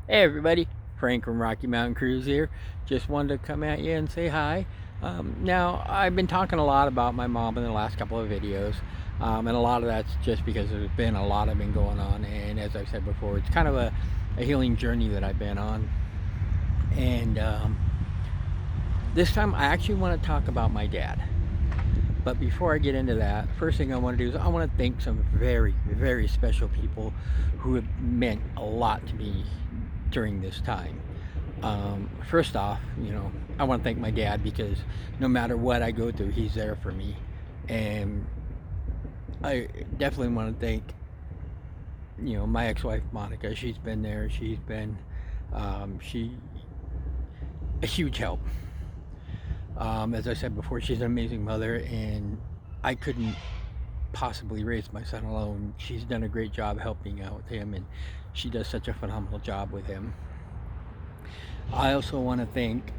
Hey everybody, Frank from Rocky Mountain Cruise here. Just wanted to come at you and say hi. Now, I've been talking a lot about my mom in the last couple of videos, and a lot of that's just because there's been a lot of been going on, and as I've said before, it's kind of a healing journey that I've been on. And this time, I actually want to talk about my dad. But before I get into that, first thing I want to do is I want to thank some very, very special people who have meant a lot to me during this time. First off, I want to thank my dad because no matter what I go through, he's there for me. And I definitely want to thank, my ex-wife Monica. She's been there. She's been, she a huge help. As I said before, she's an amazing mother, and I couldn't possibly raise my son alone. She's done a great job helping out with him, and she does such a phenomenal job with him. I also want to thank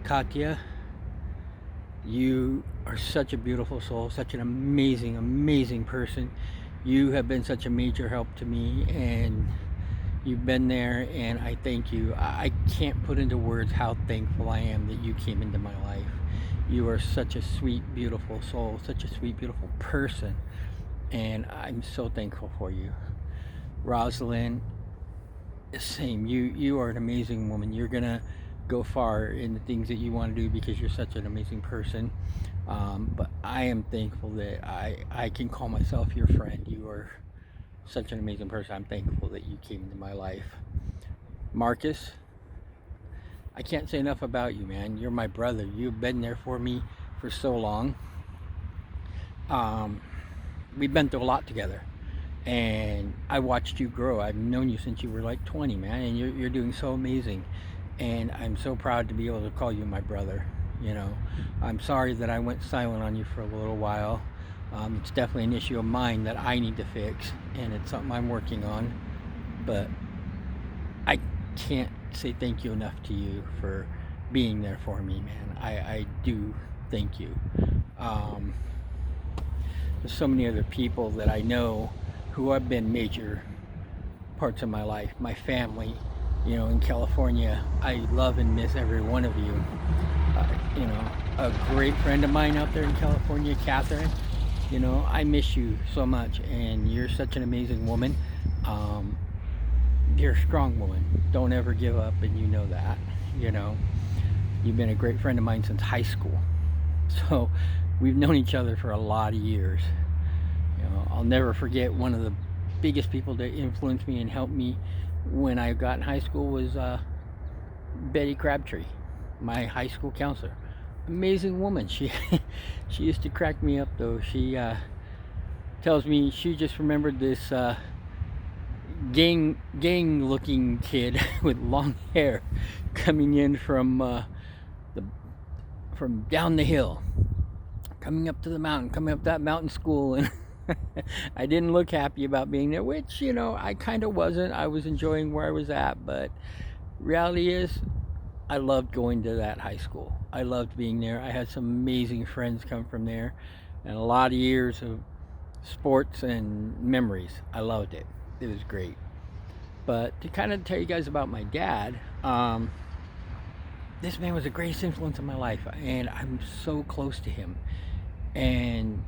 Katya. You are such a beautiful soul, such an amazing, amazing person. You have been such a major help to me, and you've been there, and I thank you. I can't put into words how thankful I am that you came into my life. You are such a sweet, beautiful soul, such a sweet, beautiful person, and I'm so thankful for you. Rosalind, same. You are an amazing woman. You're gonna go far in the things that you want to do because you're such an amazing person. But I am thankful that I can call myself your friend. You are such an amazing person. I'm thankful that you came into my life. Marcus, I can't say enough about you, man. You're my brother. You've been there for me for so long. Um, we've been through a lot together, and I watched you grow. I've known you since you were like 20, man, and you're doing so amazing. And I'm so proud to be able to call you my brother. I'm sorry that I went silent on you for a little while. It's definitely an issue of mine that I need to fix, and it's something I'm working on. But I can't say thank you enough to you for being there for me, man. I do thank you. Um, there's so many other people that I know who have been major parts of my life. My family, in California, I love and miss every one of you. A great friend of mine out there in California, Catherine, I miss you so much, and you're such an amazing woman. Um, you're a strong woman. Don't ever give up, and you know that. You know, you've been a great friend of mine since high school. So we've known each other for a lot of years. I'll never forget one of the biggest people that influenced me and helped me when I got in high school was Betty Crabtree, my high school counselor. Amazing woman. She she used to crack me up though. She tells me she just remembered this gang looking kid with long hair coming in the from down the hill, coming up to the mountain, coming up that mountain school, and I didn't look happy about being there, which I kind of wasn't. I was enjoying where I was at, but reality is I loved going to that high school. I loved being there. I had some amazing friends come from there, and a lot of years of sports and memories. I loved it. It was great. But to kind of tell you guys about my dad, this man was the greatest influence in my life, and I'm so close to him. And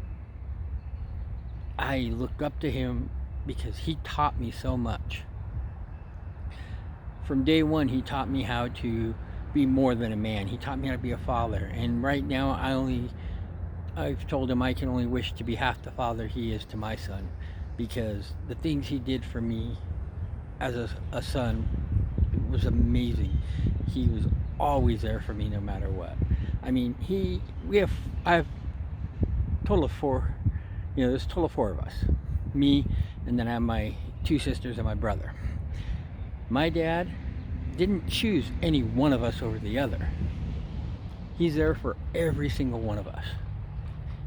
I look up to him because he taught me so much. From day one, he taught me how to be more than a man. He taught me how to be a father. And right now, I've told him I can only wish to be half the father he is to my son, because the things he did for me as a son was amazing. He was always there for me no matter what. I mean, I have a total of four, there's a total of four of us. Me, and then I have my two sisters and my brother. My dad didn't choose any one of us over the other. He's there for every single one of us.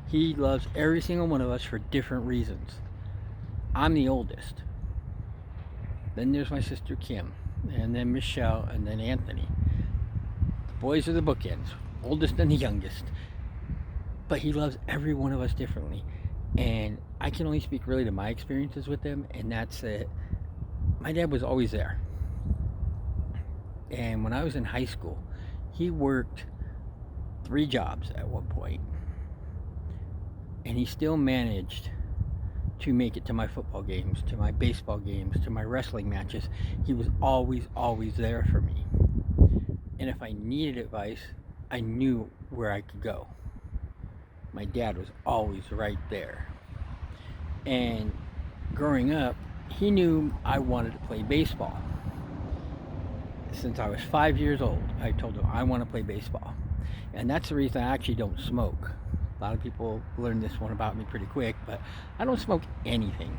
He loves every single one of us for different reasons. I'm the oldest. Then there's my sister Kim, and then Michelle, and then Anthony. The boys are the bookends, oldest and the youngest. But he loves every one of us differently. And I can only speak really to my experiences with them, and that's it. My dad was always there. And when I was in high school, he worked 3 jobs at one point, and he still managed to make it to my football games, to my baseball games, to my wrestling matches. He was always there for me. And if I needed advice, I knew where I could go. My dad was always right there. And growing up, he knew I wanted to play baseball. Since I was 5 years old, I told him I want to play baseball. And that's the reason I actually don't smoke. A lot of people learn this one about me pretty quick, but I don't smoke anything.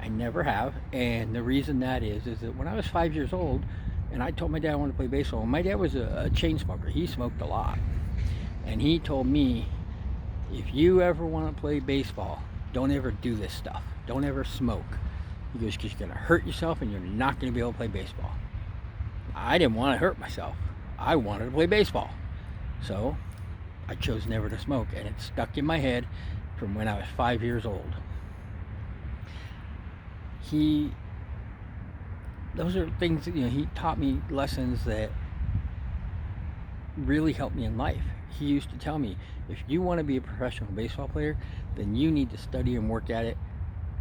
I never have. And the reason that is that when I was 5 years old, and I told my dad I wanted to play baseball, my dad was a chain smoker. He smoked a lot. And he told me, if you ever want to play baseball, don't ever do this stuff. Don't ever smoke. He goes, because you're going to hurt yourself and you're not going to be able to play baseball. I didn't want to hurt myself. I wanted to play baseball. So I chose never to smoke, and it stuck in my head from when I was 5 years old. Those are things, he taught me lessons that really helped me in life. He used to tell me, if you want to be a professional baseball player, then you need to study and work at it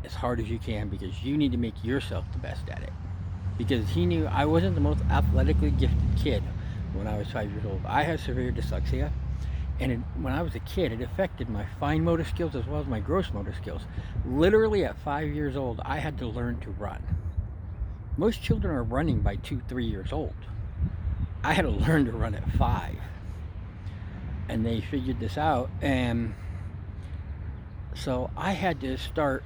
as hard as you can, because you need to make yourself the best at it. Because he knew I wasn't the most athletically gifted kid when I was 5 years old. I had severe dyslexia, and when I was a kid, it affected my fine motor skills as well as my gross motor skills. Literally at 5 years old, I had to learn to run. Most children are running by 2-3 years old. I had to learn to run at 5. And they figured this out, and so I had to start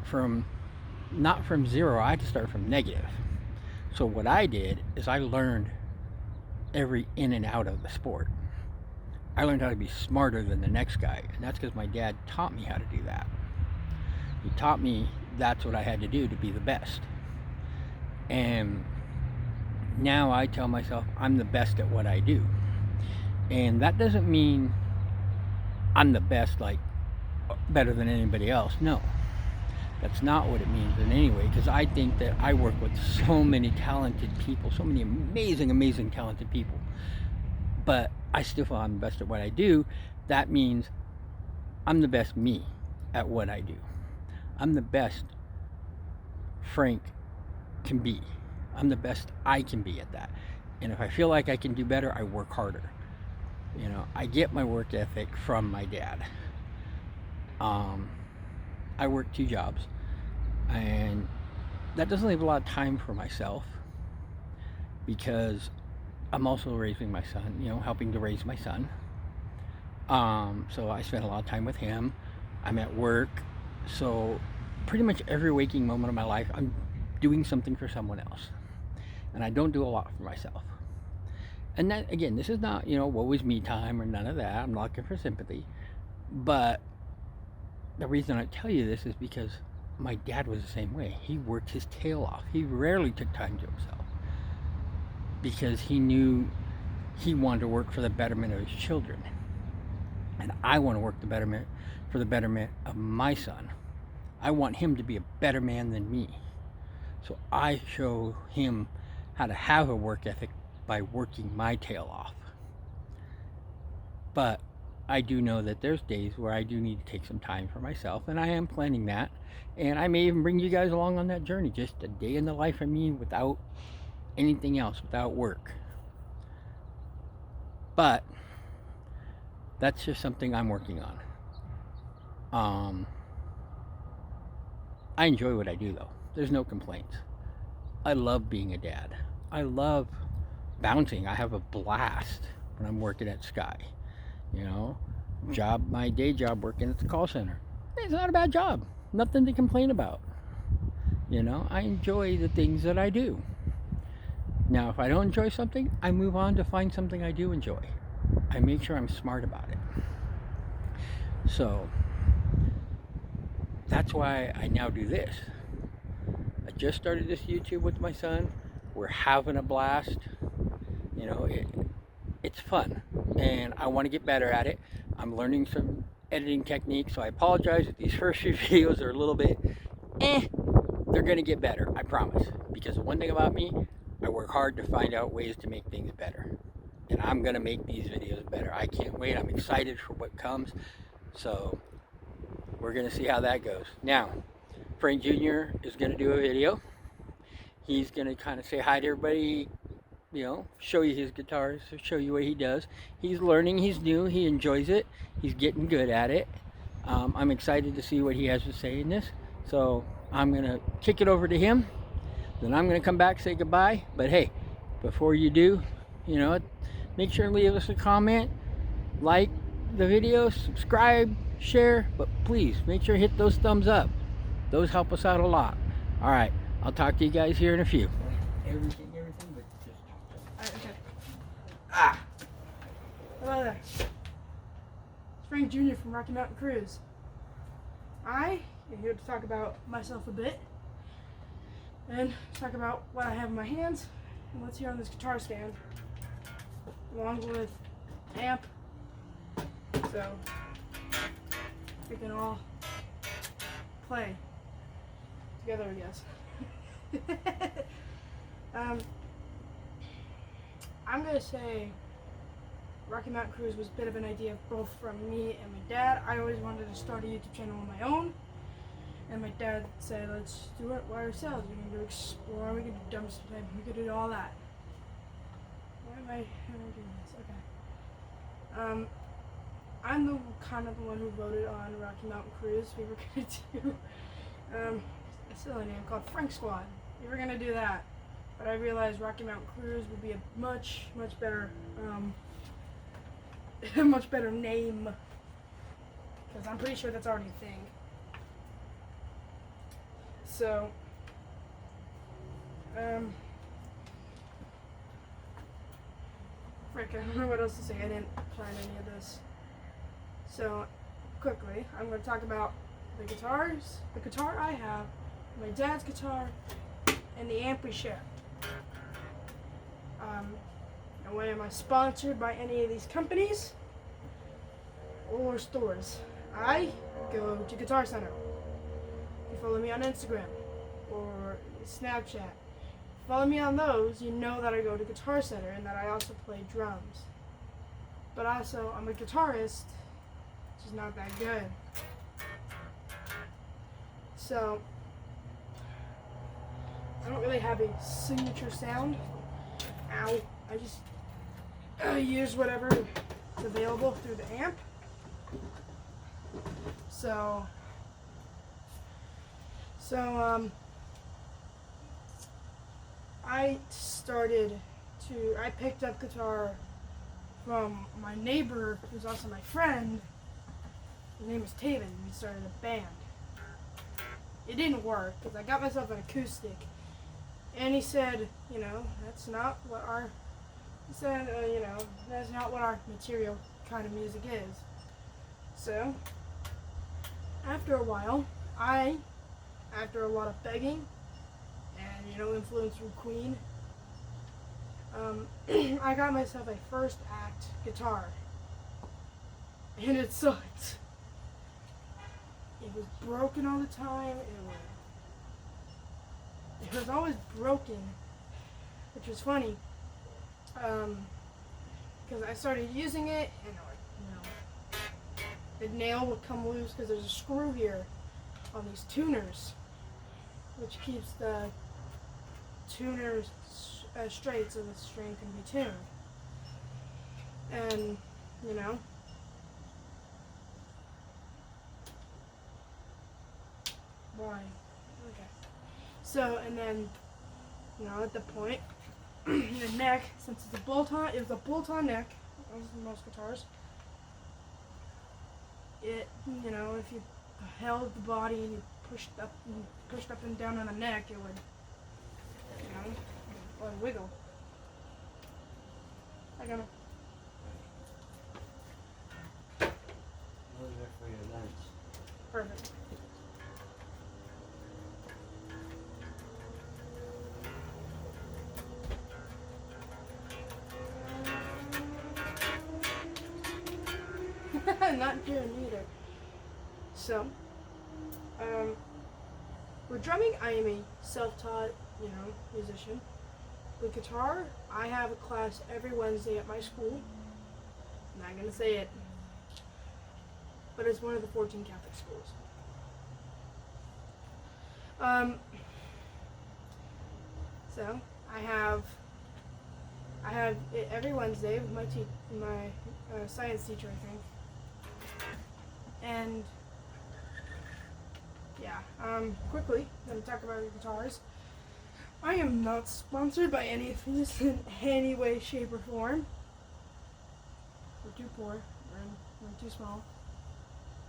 not from zero, I had to start from negative. So what I did is I learned every in and out of the sport. I learned how to be smarter than the next guy, and that's because my dad taught me how to do that. He taught me that's what I had to do to be the best. And now I tell myself I'm the best at what I do. And that doesn't mean I'm the best, like better than anybody else. No, that's not what it means in any way, because I think that I work with so many talented people, so many amazing talented people, but I still feel I'm the best at what I do. That means I'm the best me at what I do. I'm the best Frank can be. I'm the best I can be at that. And if I feel like I can do better, I work harder. I get my work ethic from my dad. I work 2 jobs, and that doesn't leave a lot of time for myself, because I'm also raising my son, helping to raise my son. So I spend a lot of time with him. I'm at work. So pretty much every waking moment of my life, I'm doing something for someone else. And I don't do a lot for myself. And that, again, this is not, woe is me time or none of that. I'm not looking for sympathy. But the reason I tell you this is because my dad was the same way. He worked his tail off. He rarely took time to himself, because he knew he wanted to work for the betterment of his children. And I want to work for the betterment of my son. I want him to be a better man than me. So I show him how to have a work ethic by working my tail off. But I do know that there's days where I do need to take some time for myself, and I am planning that. And I may even bring you guys along on that journey, just a day in the life of me without anything else, without work. But that's just something I'm working on. I enjoy what I do, though. There's no complaints. I love being a dad. I love bouncing. I have a blast when I'm working at Sky. My day job working at the call center. It's not a bad job. Nothing to complain about. I enjoy the things that I do. Now, if I don't enjoy something, I move on to find something I do enjoy. I make sure I'm smart about it. So that's why I now do this. I just started this YouTube with my son. We're having a blast. It's fun, and I want to get better at it. I'm learning some editing techniques, so I apologize if these first few videos are a little bit they're going to get better, I promise. Because one thing about me, I work hard to find out ways to make things better. And I'm going to make these videos better. I can't wait. I'm excited for what comes. So we're going to see how that goes. Now, Frank Jr. is going to do a video. He's going to kind of say hi to everybody, you know, show you his guitars, show you what he does. He's learning, he's new, he enjoys it, he's getting good at it. I'm excited to see what he has to say in this. So I'm going to kick it over to him. Then I'm going to come back, say goodbye. But hey, before you do, you know, make sure to leave us a comment, like the video, subscribe, share, but please make sure to hit those thumbs up. Those help us out a lot. All right, I'll talk to you guys here in a few. Everything, but just talk to them. Okay. Ah! Hello there. It's Frank Jr. from Rocky Mountain Cruise. I am here to talk about myself a bit and talk about what I have in my hands and what's here on this guitar stand, along with amp, so we can all play together, I guess. I'm gonna say Rocky Mountain Cruise was a bit of an idea both from me and my dad. I always wanted to start a YouTube channel on my own, and my dad said, let's do it by ourselves. We can go explore, we can do dumb stuff, we can do all that. Why am I doing this? Okay. I'm the kind of the one who voted on Rocky Mountain Cruise. We were gonna do a silly name called Frank Squad. We were gonna do that, but I realized Rocky Mountain Cruise would be a much better much better name, because I'm pretty sure that's already a thing. So frick, I don't know what else to say. I didn't plan any of this. So quickly, I'm going to talk about the guitars, the guitar I have, my dad's guitar, and the amp we share. And when am I sponsored by any of these companies or stores? I go to Guitar Center. If you follow me on Instagram or Snapchat, follow me on those, you know that I go to Guitar Center and that I also play drums. But also, I'm a guitarist, which is not that good. So, I don't really have a signature sound. Ow. I just use whatever is available through the amp. So I picked up guitar from my neighbor, who's also my friend. His name is Taven. We started a band. It didn't work because I got myself an acoustic, and he said, you know, that's not what our material kind of music is. So after a while, after a lot of begging and influence from Queen, I got myself a first act guitar, and it sucked. It was broken all the time. It was always broken, which was funny, because I started using it, and the nail would come loose because there's a screw here on these tuners, which keeps the tuners straight so the string can be tuned. And why? Okay. So, and then at the point, the neck, since it's a bolt-on, it was a bolt-on neck, as most guitars. It, if you held the body and you pushed up and down on the neck, it would, wiggle. I got Those are for your lunch. perfect. Not doing either. So, with drumming, I am a self-taught, musician. the guitar, I have a class every Wednesday at my school. I'm not gonna say it, but it's one of the 14 Catholic schools. So I have it every Wednesday with my science teacher, I think. And yeah, quickly, let me talk about the guitars. I am not sponsored by any of these in any way, shape, or form. We're too poor. We're too small.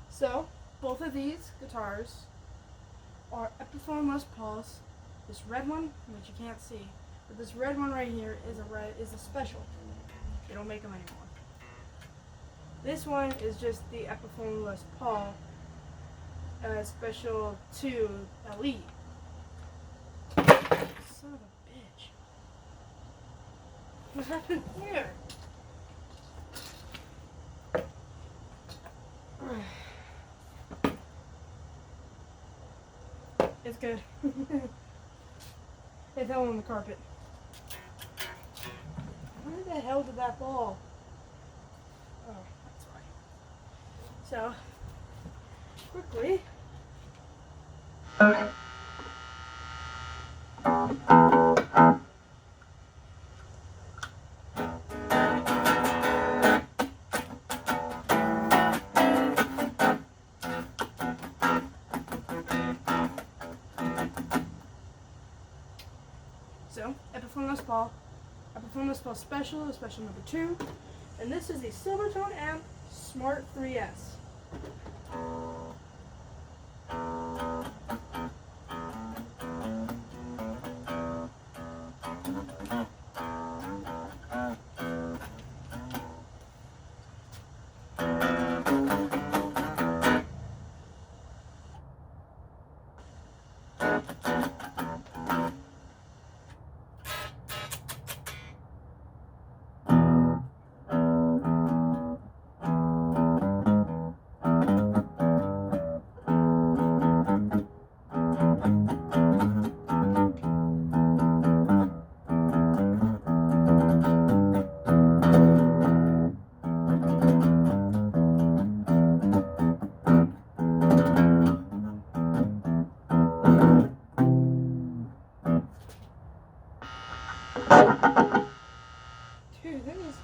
So, both of these guitars are Epiphone Les Pauls. This red one, which you can't see, but this red one right here is a special. They don't make them anymore. This one is just the Epiphone Les Paul Special 2 LE. Son of a bitch. What happened here? It's good. It fell on the carpet. Where the hell did that fall? Oh, that's why. So, quickly. So, Epiphone Les Paul Special, Special number 2, and this is the Silvertone Amp Smart 3S. Dude, that is...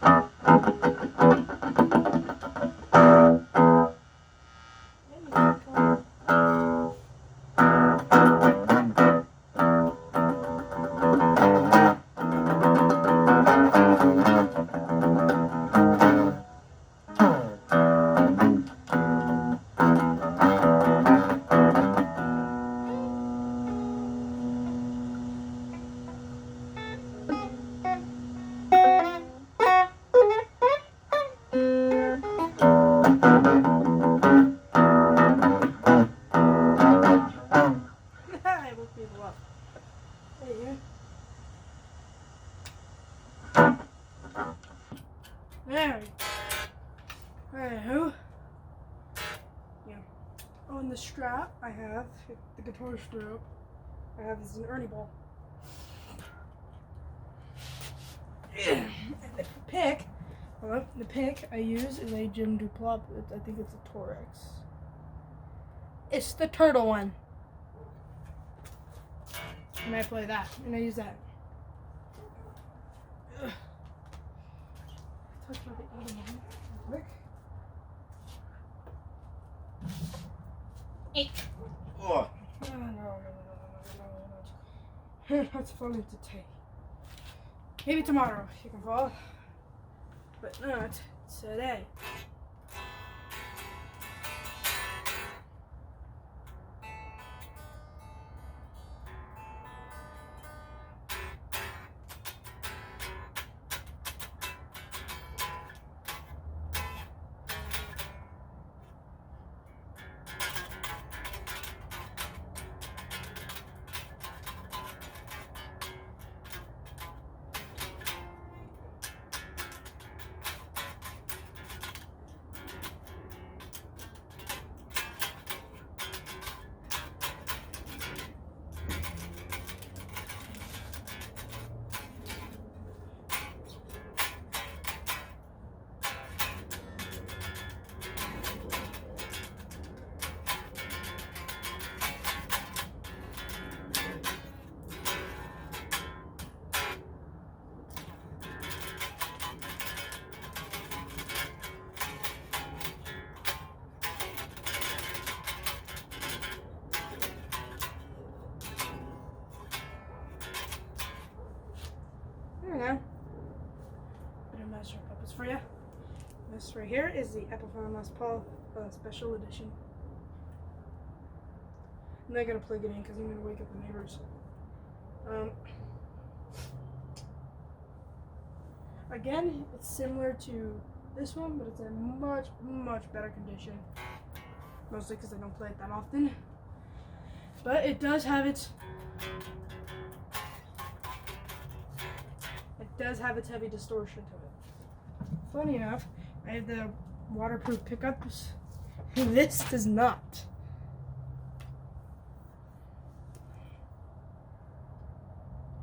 I woke people up. Hey, you. There we go. Anywho. Yeah. On the strap, I have the guitar strap. I have this is an Ernie ball. And the pick I use is a Jim Duplop. I think it's a Torex. It's the turtle one. And I play that, and I use that. Ugh. Talk about the eating real quick. Oh. No. That's funny to take. Maybe tomorrow you can fall, but not today. There we go. Bit of Master of Puppets for you. This right here is the Epiphone Les Paul Special Edition. I'm not gonna plug it in because I'm gonna wake up the neighbors. Again, it's similar to this one, but it's in much, much better condition. Mostly because I don't play it that often. But it does have its heavy distortion to it. Funny enough, I have the waterproof pickups. This does not.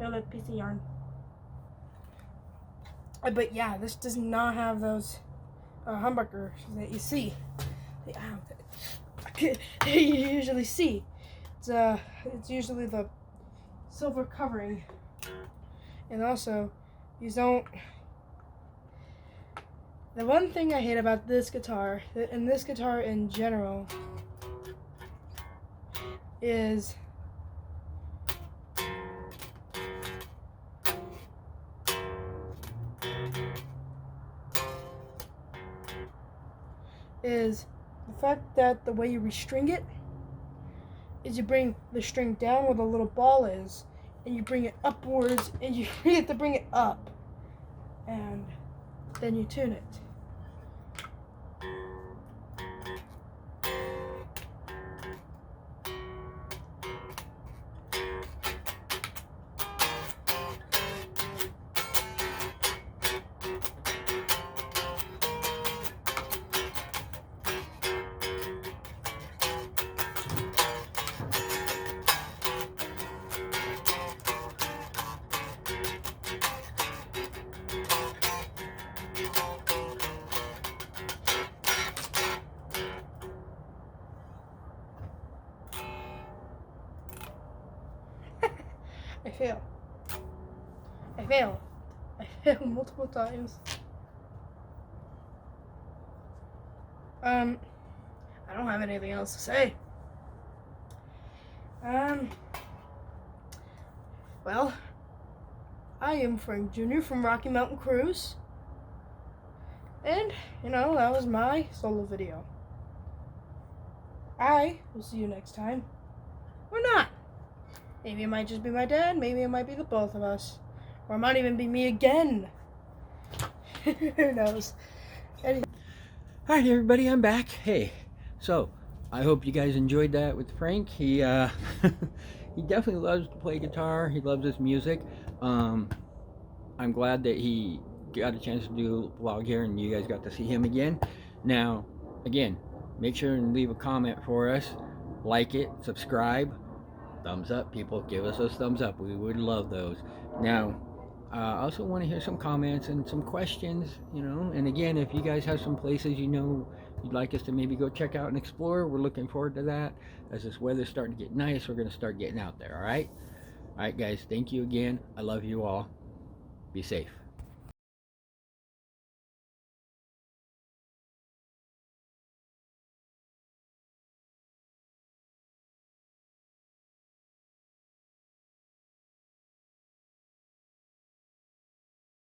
I love piece of yarn. But yeah, this does not have those humbuckers that you see. You usually see. It's usually the silver covering, and also you don't. The one thing I hate about this guitar, and this guitar in general, is the fact that the way you restring it is you bring the string down where the little ball is, and you bring it upwards, and you have to bring it up, and then you tune it. I fail multiple times. I don't have anything else to say. Well, I am Frank Jr. from Rocky Mountain Cruise, and that was my solo video. I will see you next time, or not. Maybe it might just be my dad, maybe it might be the both of us, or it might even be me again. Who knows? Alright everybody, I'm back. Hey, so I hope you guys enjoyed that with Frank. He he definitely loves to play guitar. He loves his music. I'm glad that he got a chance to do a vlog here and you guys got to see him again. Now, again, make sure and leave a comment for us. Like it, subscribe. Thumbs up, people. Give us those thumbs up. We would love those. Now, I also want to hear some comments and some questions, and again, if you guys have some places you'd like us to maybe go check out and explore, we're looking forward to that. As this weather's starting to get nice, we're going to start getting out there. All right guys, thank you again. I love you all. Be safe.